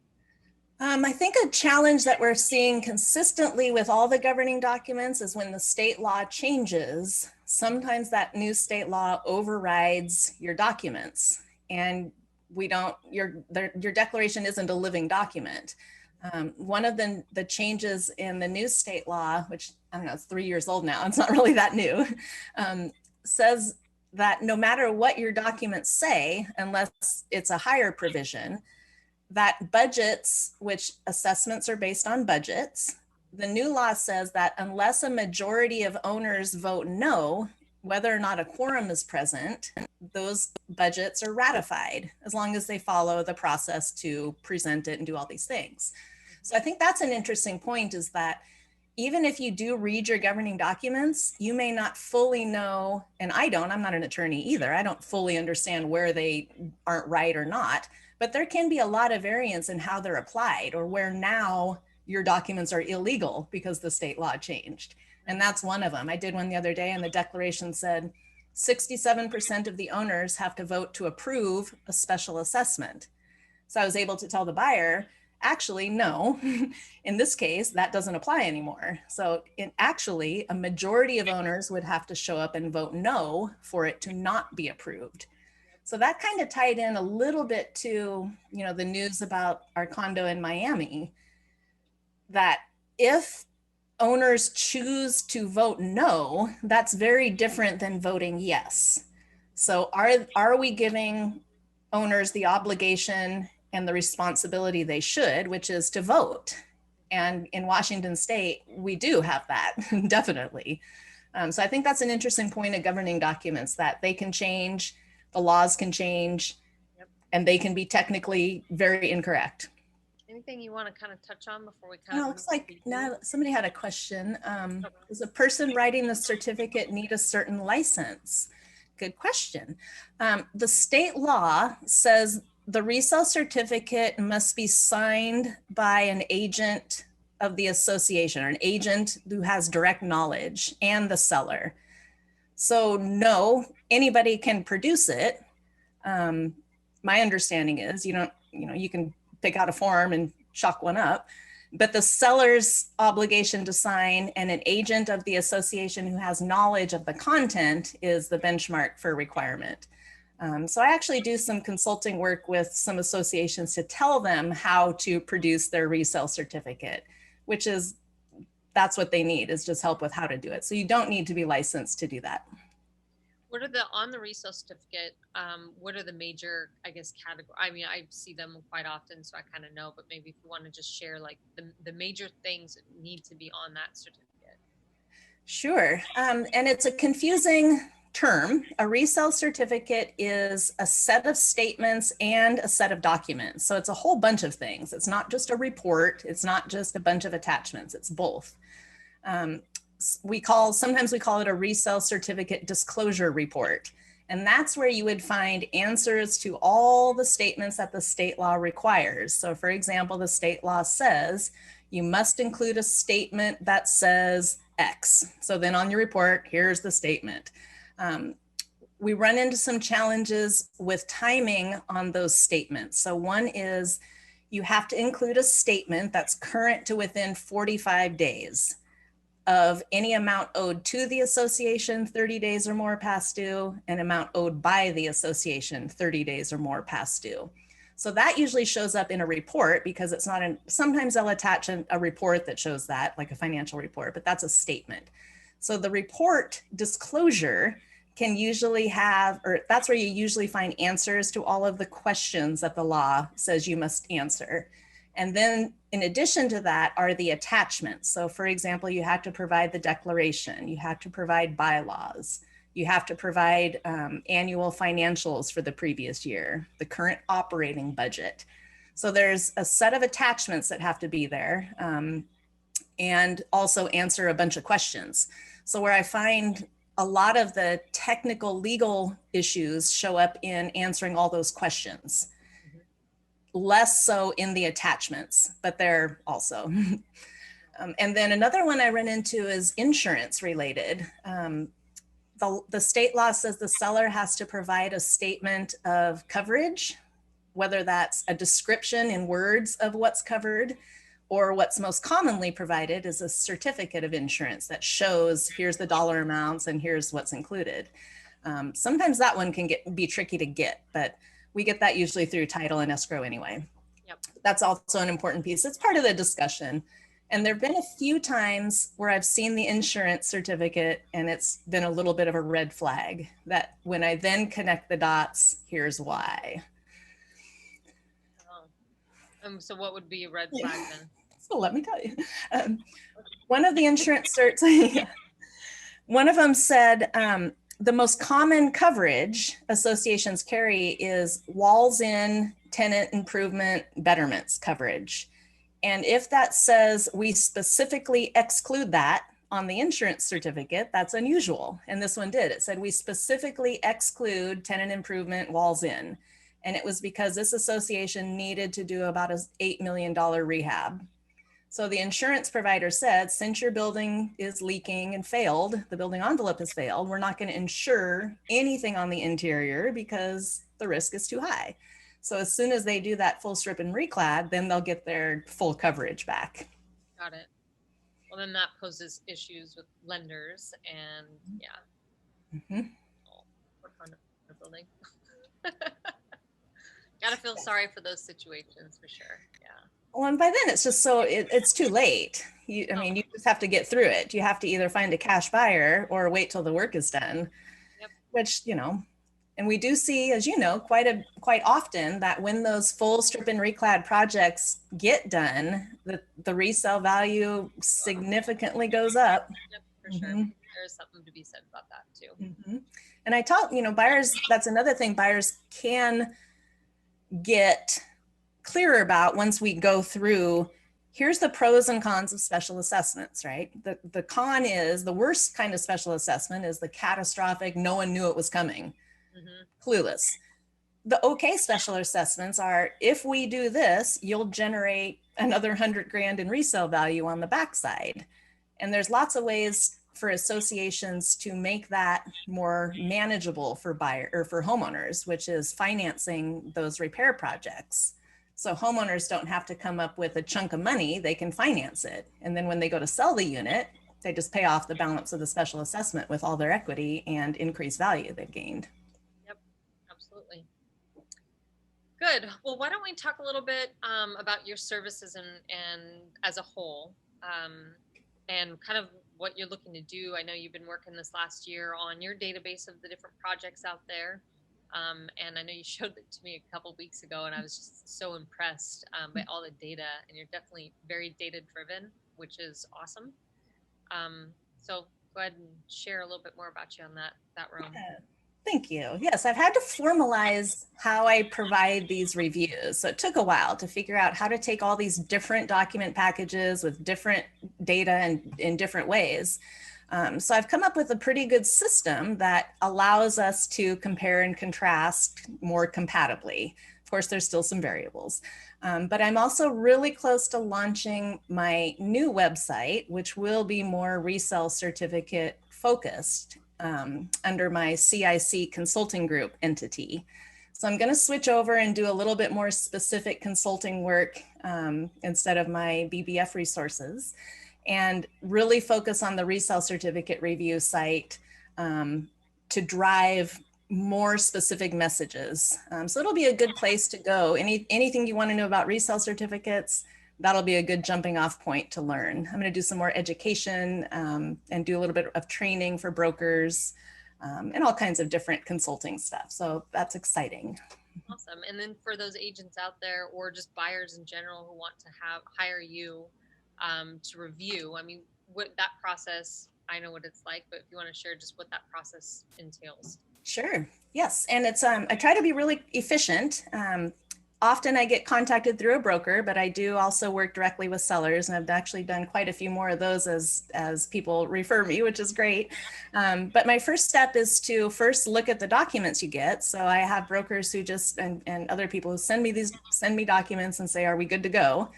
[SPEAKER 2] I think a challenge that we're seeing consistently with all the governing documents is when the state law changes, sometimes that new state law overrides your documents, and your declaration isn't a living document. One of the changes in the new state law, which I don't know, it's 3 years old now, it's not really that new, says that no matter what your documents say, unless it's a higher provision, that budgets, which assessments are based on budgets, the new law says that unless a majority of owners vote no, whether or not a quorum is present, those budgets are ratified, as long as they follow the process to present it and do all these things. So I think that's an interesting point, is that even if you do read your governing documents, you may not fully know, and I'm not an attorney either, I don't fully understand where they aren't right or not, but there can be a lot of variance in how they're applied, or where now your documents are illegal because the state law changed. And that's one of them. I did one the other day, and the declaration said 67% of the owners have to vote to approve a special assessment. So I was able to tell the buyer, actually, no, in this case, that doesn't apply anymore. So actually, a majority of owners would have to show up and vote no for it to not be approved. So that kind of tied in a little bit to, you know, the news about our condo in Miami, that if owners choose to vote no, that's very different than voting yes. So are we giving owners the obligation and the responsibility they should, which is to vote? And in Washington State, we do have that, definitely. So I think that's an interesting point of governing documents, that they can change, the laws can change, and they can be technically very incorrect.
[SPEAKER 1] Anything you want to kind of touch on before we
[SPEAKER 2] looks like now somebody had a question. Does a person writing the certificate need a certain license? Good question. The state law says the resale certificate must be signed by an agent of the association, or an agent who has direct knowledge, and the seller. So no, anybody can produce it. My understanding is you can pick out a form and chalk one up, but the seller's obligation to sign and an agent of the association who has knowledge of the content is the benchmark for requirement. So I actually do some consulting work with some associations to tell them how to produce their resale certificate, that's what they need, is just help with how to do it. So you don't need to be licensed to do that.
[SPEAKER 1] What are on the resale certificate, what are the major, I guess, category? I mean, I see them quite often, so I kind of know, but maybe if you want to just share like the major things that need to be on that certificate.
[SPEAKER 2] Sure. And it's a confusing term. A resale certificate is a set of statements and a set of documents. So it's a whole bunch of things. It's not just a report. It's not just a bunch of attachments. It's both. Sometimes we call it a resale certificate disclosure report. And that's where you would find answers to all the statements that the state law requires. So for example, the state law says you must include a statement that says X. So then on your report, here's the statement. We run into some challenges with timing on those statements. So one is you have to include a statement that's current to within 45 days of any amount owed to the association 30 days or more past due, and amount owed by the association 30 days or more past due. So that usually shows up in a report, because it's not sometimes they'll attach a report that shows that, like a financial report, but that's a statement. So the report disclosure can usually have, or that's where you usually find answers to all of the questions that the law says you must answer. And then in addition to that are the attachments. So for example, you have to provide the declaration, you have to provide bylaws, you have to provide annual financials for the previous year, the current operating budget. So there's a set of attachments that have to be there, and also answer a bunch of questions. So where I find a lot of the technical legal issues show up in answering all those questions, less so in the attachments, but they're also. And then another one I run into is insurance related. The state law says the seller has to provide a statement of coverage, whether that's a description in words of what's covered, or what's most commonly provided is a certificate of insurance that shows here's the dollar amounts and here's what's included. Sometimes that one can be tricky to get, but we get that usually through title and escrow anyway.
[SPEAKER 1] Yep.
[SPEAKER 2] That's also an important piece. It's part of the discussion. And there've been a few times where I've seen the insurance certificate and it's been a little bit of a red flag that when I then connect the dots, here's why.
[SPEAKER 1] So what would be a red flag then?
[SPEAKER 2] So let me tell you. One of the insurance certs, one of them said the most common coverage associations carry is walls in, tenant improvement, betterments coverage. And if that says we specifically exclude that on the insurance certificate, that's unusual. And this one did. It said we specifically exclude tenant improvement, walls in. And it was because this association needed to do about an $8 million rehab. So the insurance provider said, since your building is leaking and failed, the building envelope has failed, we're not going to insure anything on the interior because the risk is too high. So as soon as they do that full strip and reclad, then they'll get their full coverage back.
[SPEAKER 1] Got it. Well, then that poses issues with lenders and work on the building. Gotta feel sorry for those situations for sure. Yeah.
[SPEAKER 2] Well, and by then it's just so it's too late. I mean, you just have to get through it. You have to either find a cash buyer or wait till the work is done.
[SPEAKER 1] Yep.
[SPEAKER 2] Which, and we do see, as you know, quite often that when those full strip and reclad projects get done, the resale value significantly goes up.
[SPEAKER 1] Yep, for sure. There's something to be said about that too.
[SPEAKER 2] And I taught, buyers, that's another thing buyers can get clearer about once we go through, here's the pros and cons of special assessments, right? The con is the worst kind of special assessment is the catastrophic, no one knew it was coming, clueless. The okay special assessments are, if we do this, you'll generate another 100 grand in resale value on the backside. And there's lots of ways for associations to make that more manageable for buyer or for homeowners, which is financing those repair projects. So homeowners don't have to come up with a chunk of money, they can finance it. And then when they go to sell the unit, they just pay off the balance of the special assessment with all their equity and increased value they've gained.
[SPEAKER 1] Yep, absolutely. Good. Well, why don't we talk a little bit about your services and as a whole, and kind of what you're looking to do. I know you've been working this last year on your database of the different projects out there. And I know you showed it to me a couple weeks ago, and I was just so impressed by all the data. And you're definitely very data driven, which is awesome. So go ahead and share a little bit more about you on that room.
[SPEAKER 2] Thank you. Yes, I've had to formalize how I provide these reviews. So it took a while to figure out how to take all these different document packages with different data and in different ways. So I've come up with a pretty good system that allows us to compare and contrast more compatibly. Of course, there's still some variables, but I'm also really close to launching my new website, which will be more resale certificate focused under my CIC consulting group entity. So I'm going to switch over and do a little bit more specific consulting work instead of my BBF resources, and really focus on the resale certificate review site to drive more specific messages. So it'll be a good place to go. Anything you want to know about resale certificates, that'll be a good jumping off point to learn. I'm going to do some more education and do a little bit of training for brokers and all kinds of different consulting stuff. So that's exciting.
[SPEAKER 1] Awesome. And then for those agents out there or just buyers in general who want to hire you to review, I mean, what that process, I know what it's like, but if you want to share just what that process entails.
[SPEAKER 2] Sure. Yes. And it's, I try to be really efficient. Often I get contacted through a broker, but I do also work directly with sellers, and I've actually done quite a few more of those as people refer me, which is great. But my first step is to first look at the documents you get. So I have brokers who just, and other people who send me documents and say, are we good to go?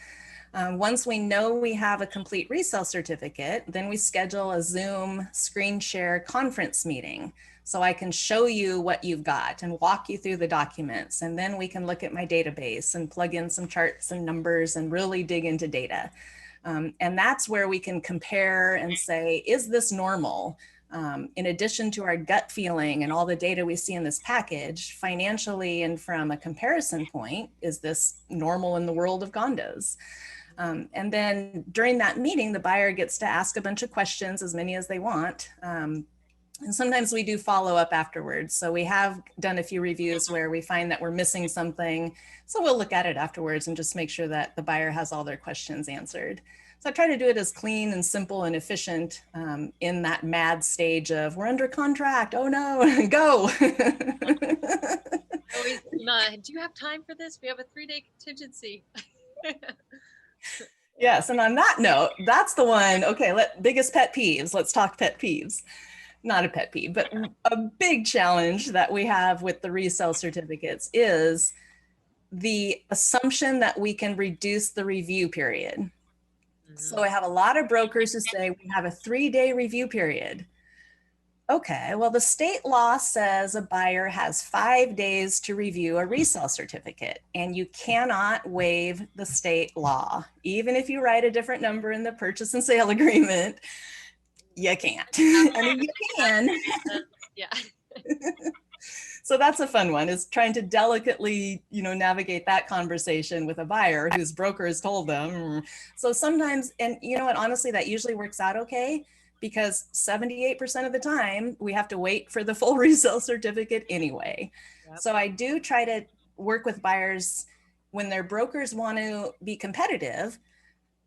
[SPEAKER 2] Once we know we have a complete resale certificate, then we schedule a Zoom screen share conference meeting. So I can show you what you've got and walk you through the documents. And then we can look at my database and plug in some charts and numbers and really dig into data. And that's where we can compare and say, is this normal? In addition to our gut feeling and all the data we see in this package, financially and from a comparison point, is this normal in the world of condos? And then during that meeting, the buyer gets to ask a bunch of questions, as many as they want. And sometimes we do follow up afterwards. So we have done a few reviews where we find that we're missing something. So we'll look at it afterwards and just make sure that the buyer has all their questions answered. So I try to do it as clean and simple and efficient in that mad stage of we're under contract. Oh no, go.
[SPEAKER 1] Always, do you have time for this? We have a 3-day contingency.
[SPEAKER 2] Yes. And on that note, that's the one. Okay. Biggest pet peeves. Let's talk pet peeves. Not a pet peeve, but a big challenge that we have with the resale certificates is the assumption that we can reduce the review period. Mm-hmm. So I have a lot of brokers who say we have a 3-day review period. Okay, well, the state law says a buyer has 5 days to review a resale certificate, and you cannot waive the state law. Even if you write a different number in the purchase and sale agreement, you can't. I mean, you can.
[SPEAKER 1] Yeah.
[SPEAKER 2] So that's a fun one, is trying to delicately, navigate that conversation with a buyer whose broker has told them. So sometimes, and you know what, honestly, that usually works out okay, because 78% of the time we have to wait for the full resale certificate anyway. Yep. So I do try to work with buyers when their brokers want to be competitive.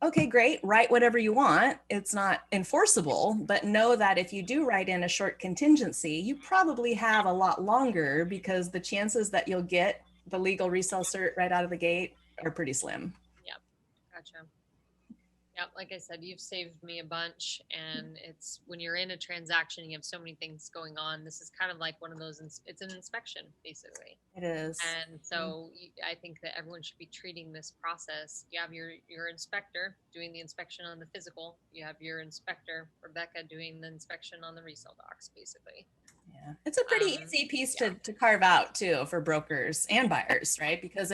[SPEAKER 2] Okay, great. Write whatever you want. It's not enforceable, but know that if you do write in a short contingency, you probably have a lot longer, because the chances that you'll get the legal resale cert right out of the gate are pretty slim.
[SPEAKER 1] Yep. Gotcha. Yep. Like I said, you've saved me a bunch, and it's when you're in a transaction, you have so many things going on. This is kind of like one of those, it's an inspection basically.
[SPEAKER 2] It is.
[SPEAKER 1] And so I think that everyone should be treating this process. You have your inspector doing the inspection on the physical. You have your inspector, Rebekah, doing the inspection on the resale docs, basically.
[SPEAKER 2] Yeah. It's a pretty easy piece to carve out too for brokers and buyers, right? Because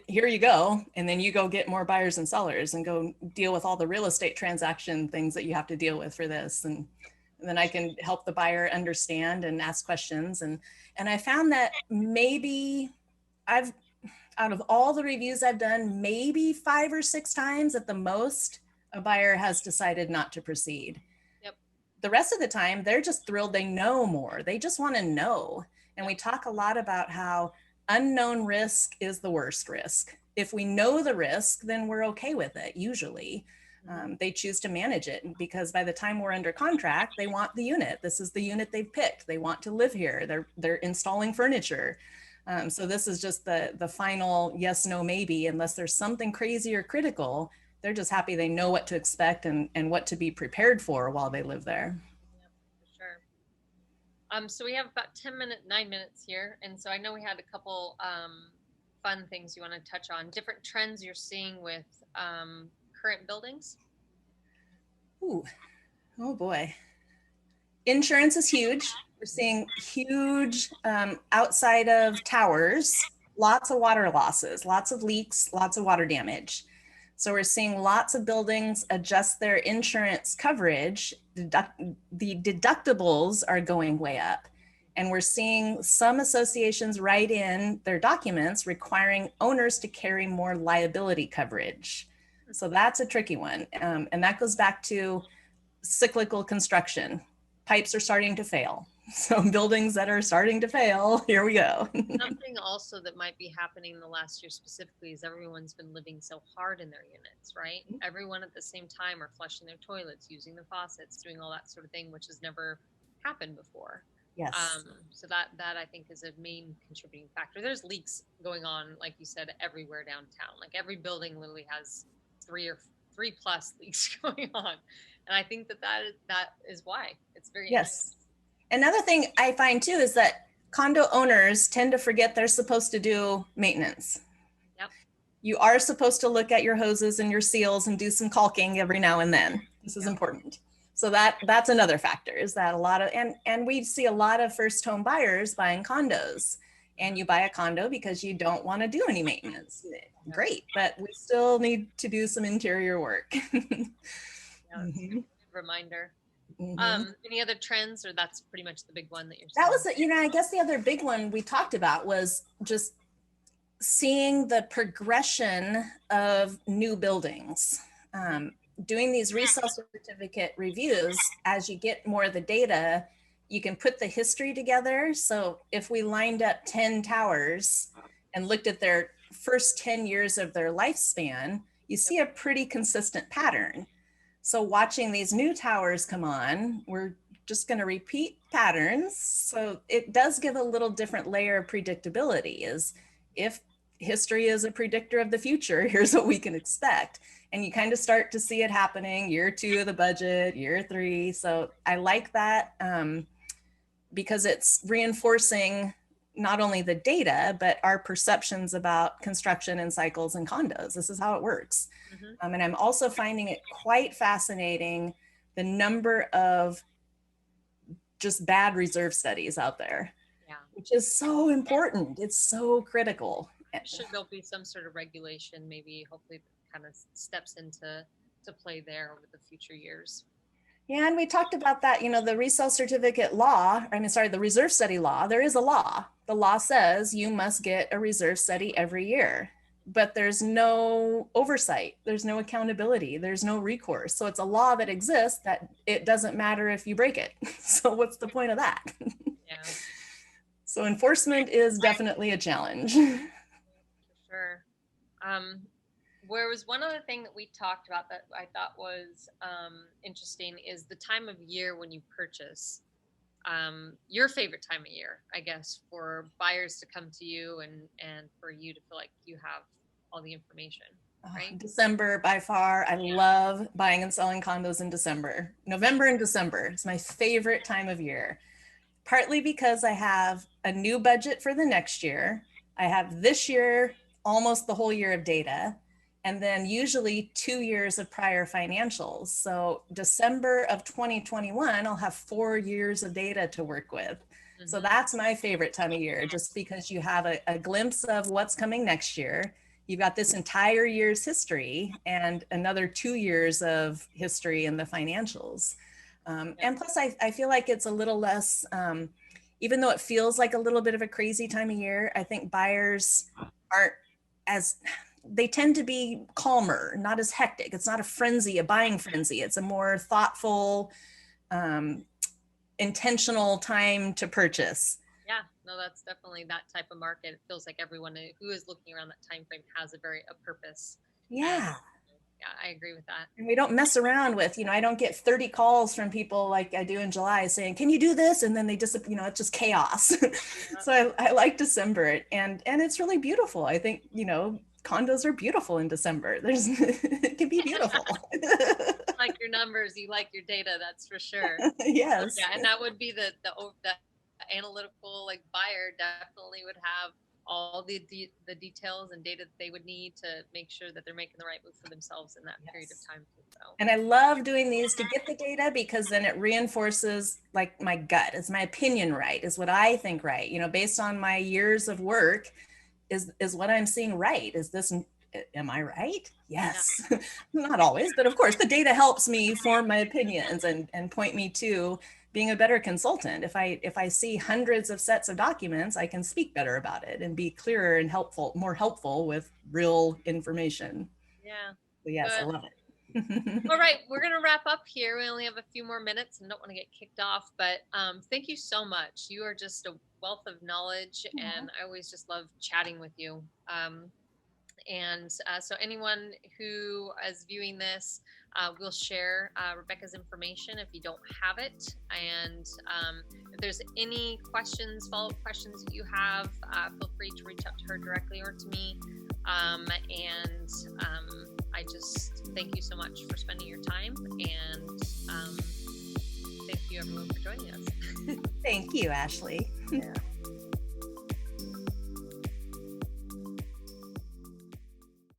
[SPEAKER 2] here you go, and then you go get more buyers and sellers and go deal with all the real estate transaction things that you have to deal with for this. And then I can help the buyer understand and ask questions. And I found that maybe out of all the reviews I've done, maybe 5 or 6 times at the most, a buyer has decided not to proceed. Yep. The rest of the time, they're just thrilled they know more. They just want to know. And we talk a lot about how unknown risk is the worst risk. If we know the risk, then we're okay with it, usually. They choose to manage it, because by the time we're under contract, they want the unit. This is the unit they've picked. They want to live here. They're installing furniture. So this is just the final yes, no, maybe, unless there's something crazy or critical. They're just happy they know what to expect and what to be prepared for while they live there.
[SPEAKER 1] So we have about 9 minutes here. And so I know we had a couple fun things you want to touch on, different trends you're seeing with current buildings.
[SPEAKER 2] Ooh, oh boy. Insurance is huge. We're seeing huge outside of towers, lots of water losses, lots of leaks, lots of water damage. So we're seeing lots of buildings adjust their insurance coverage. The deductibles are going way up. And we're seeing some associations write in their documents requiring owners to carry more liability coverage. So that's a tricky one. And that goes back to cyclical construction. Pipes are starting to fail. So buildings that are starting to fail, here we go.
[SPEAKER 1] Something also that might be happening in the last year specifically is everyone's been living so hard in their units, right? Everyone at the same time are flushing their toilets, using the faucets, doing all that sort of thing, which has never happened before.
[SPEAKER 2] Yes.
[SPEAKER 1] So that I think is a main contributing factor. There's leaks going on, like you said, everywhere downtown. Like every building literally has three plus leaks going on, and I think that is why it's very
[SPEAKER 2] yes. Another thing I find too is that condo owners tend to forget they're supposed to do maintenance.
[SPEAKER 1] Yep.
[SPEAKER 2] You are supposed to look at your hoses and your seals and do some caulking every now and then. This is important. So that's another factor, is that a lot of, and we see a lot of first home buyers buying condos, and you buy a condo because you don't want to do any maintenance. Great, but we still need to do some interior work.
[SPEAKER 1] Reminder.
[SPEAKER 2] Mm-hmm.
[SPEAKER 1] Any other trends, or that's pretty much the big one that you're
[SPEAKER 2] seeing? That was, I guess the other big one we talked about was just seeing the progression of new buildings. Doing these resale certificate reviews, as you get more of the data, you can put the history together. So if we lined up 10 towers and looked at their first 10 years of their lifespan, you see a pretty consistent pattern. So watching these new towers come on, we're just going to repeat patterns. So it does give a little different layer of predictability, is if history is a predictor of the future, here's what we can expect. And you kind of start to see it happening year 2 of the budget, year 3. So I like that because it's reinforcing not only the data, but our perceptions about construction and cycles and condos. This is how it works. And I'm also finding it quite fascinating, the number of just bad reserve studies out there, which is so important. It's so critical.
[SPEAKER 1] Should there be some sort of regulation, maybe hopefully kind of steps into play there over the future years?
[SPEAKER 2] Yeah, and we talked about that, the resale certificate law, the reserve study law, there is a law. The law says you must get a reserve study every year, but there's no oversight. There's no accountability. There's no recourse. So it's a law that exists that it doesn't matter if you break it. So what's the point of that?
[SPEAKER 1] Yeah.
[SPEAKER 2] So enforcement is definitely a challenge.
[SPEAKER 1] Sure. Where was one other thing that we talked about that I thought was interesting is the time of year when you purchase. Your favorite time of year, I guess, for buyers to come to you and for you to feel like you have all the information, right?
[SPEAKER 2] December by far. I love buying and selling condos in December. November and December is my favorite time of year, partly because I have a new budget for the next year. I have this year almost the whole year of data, and then usually 2 years of prior financials. So December of 2021, I'll have 4 years of data to work with. So that's my favorite time of year, just because you have a glimpse of what's coming next year. You've got this entire year's history and another 2 years of history in the financials. And plus I feel like it's a little less, even though it feels like a little bit of a crazy time of year, I think buyers aren't they tend to be calmer, not as hectic. It's not a buying frenzy. It's a more thoughtful, intentional time to purchase.
[SPEAKER 1] Yeah, no, that's definitely that type of market. It feels like everyone who is looking around that time frame has a purpose.
[SPEAKER 2] Yeah.
[SPEAKER 1] Yeah, I agree with that.
[SPEAKER 2] And we don't mess around with, I don't get 30 calls from people like I do in July saying, can you do this? And then they just, it's just chaos. Yeah. So I like December, and it's really beautiful. I think, condos are beautiful in December. It can be beautiful.
[SPEAKER 1] Like your numbers, you like your data, that's for sure.
[SPEAKER 2] Yes.
[SPEAKER 1] Yeah, and that would be the analytical buyer definitely would have all the details and data that they would need to make sure that they're making the right move for themselves in that period of time. So.
[SPEAKER 2] And I love doing these to get the data, because then it reinforces my gut. Is my opinion right? Is what I think right? Based on my years of work, is what I'm seeing right? Am I right? Yes. Not always, but of course the data helps me form my opinions and point me to being a better consultant. If I see hundreds of sets of documents, I can speak better about it and be clearer and more helpful with real information.
[SPEAKER 1] Yeah.
[SPEAKER 2] So yes, I
[SPEAKER 1] Good.
[SPEAKER 2] love it.
[SPEAKER 1] All right, we're going to wrap up here. We only have a few more minutes and don't want to get kicked off, but thank you so much. You are just a wealth of knowledge, and I always just love chatting with you. So anyone who is viewing this, we'll share Rebekah's information if you don't have it. And if there's any questions, follow-up questions that you have, feel free to reach out to her directly or to me. I just thank you so much for spending your time, and thank you everyone for joining us.
[SPEAKER 2] Thank you, Ashley.
[SPEAKER 1] Yeah.